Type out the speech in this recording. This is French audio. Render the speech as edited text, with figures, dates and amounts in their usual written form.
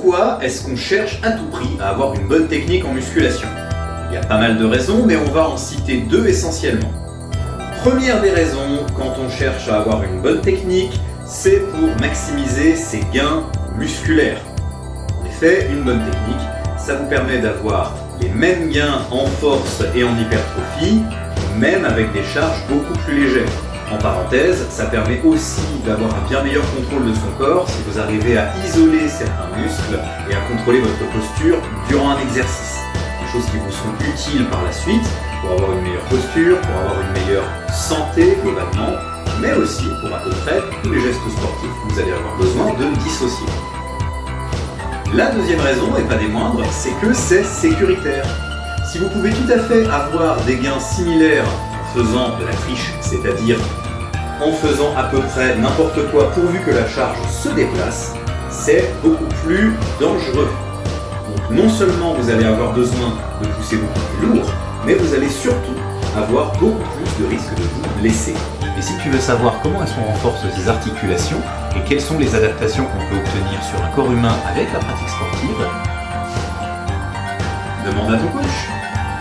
Pourquoi est-ce qu'on cherche à tout prix à avoir une bonne technique en musculation? Il y a pas mal de raisons, mais on va en citer deux essentiellement. Première des raisons, quand on cherche à avoir une bonne technique, c'est pour maximiser ses gains musculaires. En effet, une bonne technique, ça vous permet d'avoir les mêmes gains en force et en hypertrophie, même avec des charges beaucoup plus légères. En parenthèse, ça permet aussi d'avoir un bien meilleur contrôle de son corps si vous arrivez à isoler certains muscles et à contrôler votre posture durant un exercice. Des choses qui vous seront utiles par la suite pour avoir une meilleure posture, pour avoir une meilleure santé globalement, mais aussi pour à peu près tous les gestes sportifs que vous allez avoir besoin de dissocier. La deuxième raison, et pas des moindres, c'est que c'est sécuritaire. Si vous pouvez tout à fait avoir des gains similaires en faisant de la triche, c'est-à-dire en faisant à peu près n'importe quoi pourvu que la charge se déplace, c'est beaucoup plus dangereux. Donc non seulement vous allez avoir besoin de pousser beaucoup plus lourd, mais vous allez surtout avoir beaucoup plus de risque de vous blesser. Et si tu veux savoir comment est-ce qu'on renforce ses articulations et quelles sont les adaptations qu'on peut obtenir sur un corps humain avec la pratique sportive, demande à ton coach.